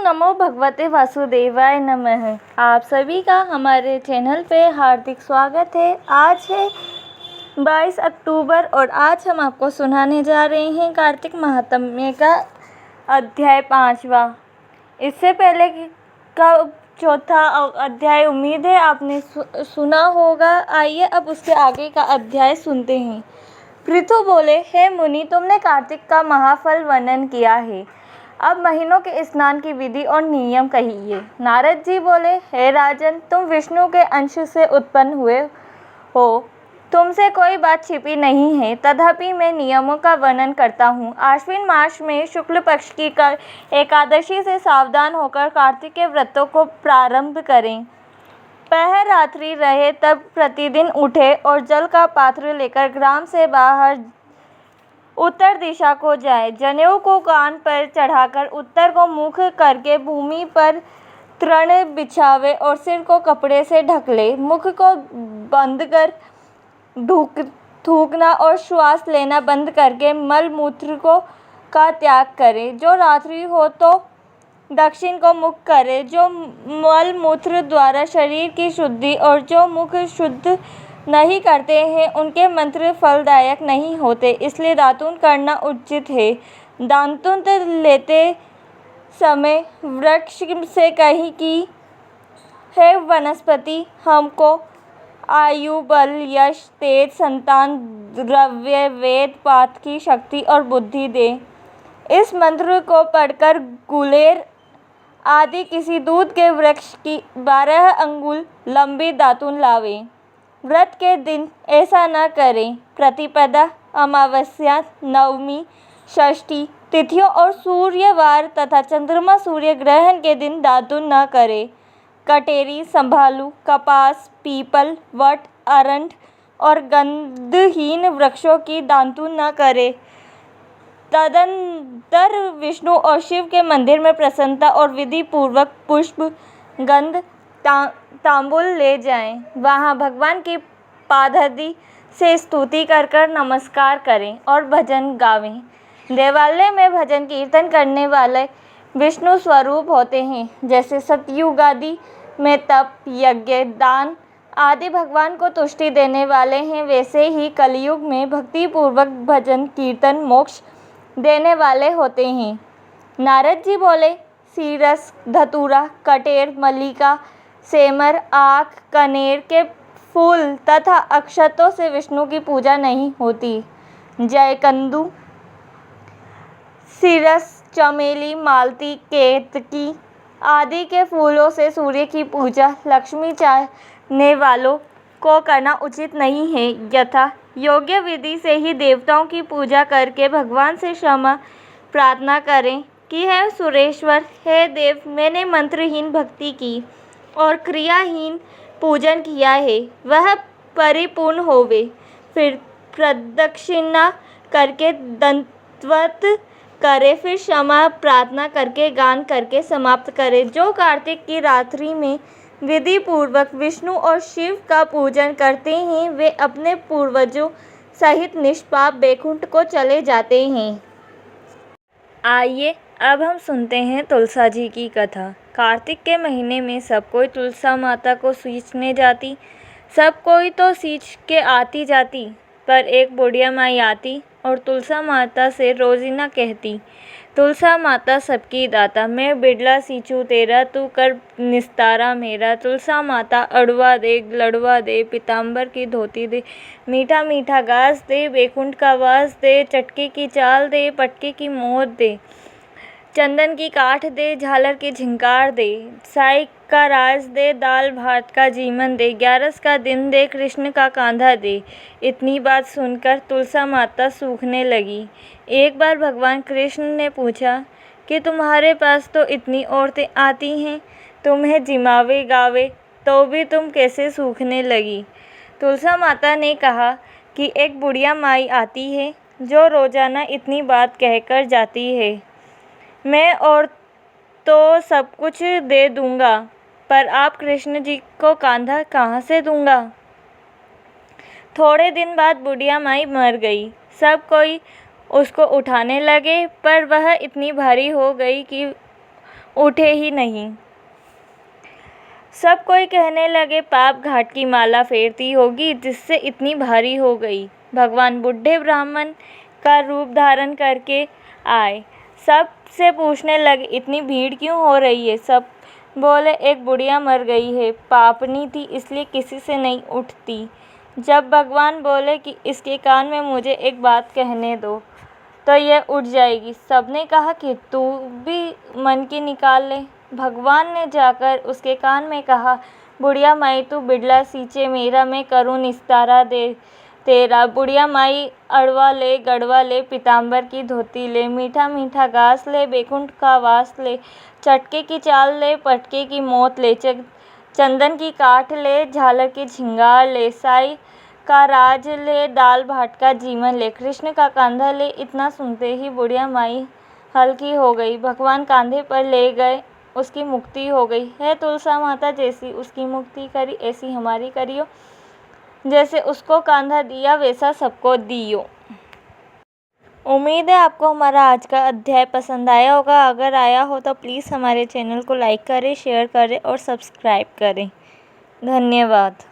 नमो भगवते वासुदेवाय नमः। आप सभी का हमारे चैनल पे हार्दिक स्वागत है। आज है 22 अक्टूबर और आज हम आपको सुनाने जा रहे हैं कार्तिक महात्म्य का अध्याय 5वां। इससे पहले का चौथा अध्याय उम्मीद है आपने सुना होगा। आइए अब उसके आगे का अध्याय सुनते हैं। पृथु बोले, हे मुनि, तुमने कार्तिक का महाफल वर्णन किया है, अब महीनों के स्नान की विधि और नियम कहिए। नारद जी बोले, हे राजन, तुम विष्णु के अंश से उत्पन्न हुए हो, तुमसे कोई बात छिपी नहीं है, तथापि मैं नियमों का वर्णन करता हूँ। आश्विन मास में शुक्ल पक्ष की एकादशी से सावधान होकर कार्तिक के व्रतों को प्रारंभ करें। पहर रात्रि रहे तब प्रतिदिन उठे और जल का पात्र लेकर ग्राम से बाहर उत्तर दिशा को जाए। जनेऊ को कान पर चढ़ाकर उत्तर को मुख करके भूमि पर तृण बिछावे और सिर को कपड़े से ढक ले। मुख को बंद कर थूकना और श्वास लेना बंद करके मल मूत्र का त्याग करे। जो रात्रि हो तो दक्षिण को मुख करे। जो मल मूत्र द्वारा शरीर की शुद्धि और जो मुख शुद्ध नहीं करते हैं उनके मंत्र फलदायक नहीं होते, इसलिए दातून करना उचित है। दातून लेते समय वृक्ष से कही कि हे वनस्पति, हमको आयु, बल, यश, तेज, संतान, द्रव्य, वेद पाठ की शक्ति और बुद्धि दे। इस मंत्र को पढ़कर गुलेर आदि किसी दूध के वृक्ष की 12 अंगुल लंबी दातून लावे। व्रत के दिन ऐसा न करें। प्रतिपदा, अमावस्या, नवमी, षष्ठी तिथियों और सूर्यवार तथा चंद्रमा सूर्य ग्रहण के दिन दातून न करें। कटेरी, संभालू, कपास, पीपल, वट, अरंड और गंधहीन वृक्षों की दातून न करें। तदनंतर विष्णु और शिव के मंदिर में प्रसन्नता और विधि पूर्वक पुष्प, गंध, तांबूल ले जाएं। वहां भगवान की पादधि से स्तुति कर नमस्कार करें और भजन गावें। देवालय में भजन कीर्तन करने वाले विष्णु स्वरूप होते हैं। जैसे सतयुग आदि में तप, यज्ञ, दान आदि भगवान को तुष्टि देने वाले हैं, वैसे ही कलयुग में भक्ति पूर्वक भजन कीर्तन मोक्ष देने वाले होते हैं। नारद जी बोले, सीरस, धतूरा, कटेर, मल्लिका, सेमर, आक, कनेर के फूल तथा अक्षतों से विष्णु की पूजा नहीं होती। जयकंदु, सीरस, चमेली, मालती, केतकी आदि के फूलों से सूर्य की पूजा लक्ष्मी चाहने वालों को करना उचित नहीं है। यथा योग्य विधि से ही देवताओं की पूजा करके भगवान से क्षमा प्रार्थना करें कि हे सुरेश्वर, हे देव, मैंने मंत्रहीन भक्ति की और क्रियाहीन पूजन किया है, वह परिपूर्ण होवे। फिर प्रदक्षिणा करके दंडवत करे, फिर क्षमा प्रार्थना करके गान करके समाप्त करे। जो कार्तिक की रात्रि में विधि पूर्वक विष्णु और शिव का पूजन करते हैं, वे अपने पूर्वजों सहित निष्पाप बैकुंठ को चले जाते हैं। आइए अब हम सुनते हैं तुलसा जी की कथा। कार्तिक के महीने में सब कोई तुलसा माता को सींचने जाती। सब कोई तो सींच के आती जाती, पर एक बुढ़िया माई आती और तुलसा माता से रोजीना कहती, तुलसा माता सबकी दाता, मैं बिड़ला सींचूं तेरा, तू कर निस्तारा मेरा। तुलसा माता अड़ुआ दे, लड़ुआ दे, पीताम्बर की धोती दे, मीठा मीठा घास दे, बैकुंठ का वास दे, चटके की चाल दे, पटके की मोहर दे, चंदन की काठ दे, झालर की झिंकार दे, साई का राज दे, दाल भात का जीवन दे, 11 का दिन दे, कृष्ण का कांधा दे। इतनी बात सुनकर तुलसा माता सूखने लगी। एक बार भगवान कृष्ण ने पूछा कि तुम्हारे पास तो इतनी औरतें आती हैं, तुम्हें जिमावे गावे तो भी तुम कैसे सूखने लगी? तुलसा माता ने कहा कि एक बुढ़िया माई आती है जो रोजाना इतनी बात कहकर जाती है। मैं और तो सब कुछ दे दूंगा, पर आप कृष्ण जी को कांधा कहाँ से दूंगा? थोड़े दिन बाद बुढ़िया माई मर गई। सब कोई उसको उठाने लगे, पर वह इतनी भारी हो गई कि उठे ही नहीं। सब कोई कहने लगे पाप घाट की माला फेरती होगी जिससे इतनी भारी हो गई। भगवान बूढ़े ब्राह्मण का रूप धारण करके आए। सब से पूछने लगे इतनी भीड़ क्यों हो रही है। सब बोले एक बुढ़िया मर गई है, पापनी थी इसलिए किसी से नहीं उठती। जब भगवान बोले कि इसके कान में मुझे एक बात कहने दो तो यह उठ जाएगी। सबने कहा कि तू भी मन की निकाल ले। भगवान ने जाकर उसके कान में कहा, बुढ़िया माई तू बिड़ला सींचे मेरा, मैं करूँ निस्तारा दे तेरा। बुढ़िया माई अड़वा ले गड़वा ले, पीताम्बर की धोती ले, मीठा मीठा घास ले, बैकुंठ का वास ले, चटके की चाल ले, पटके की मौत ले, चंदन की काठ ले, झालर की झिंगार ले, साई का राज ले, दाल भात का जीवन ले, कृष्ण का कंधा ले। इतना सुनते ही बुढ़िया माई हल्की हो गई। भगवान कांधे पर ले गए, उसकी मुक्ति हो गई। है तुलसा माता जैसी उसकी मुक्ति करी, ऐसी हमारी करियो। जैसे उसको कांधा दिया वैसा सबको दियो। उम्मीद है आपको हमारा आज का अध्याय पसंद आया होगा। अगर आया हो तो प्लीज़ हमारे चैनल को लाइक करें, शेयर करें और सब्सक्राइब करें। धन्यवाद।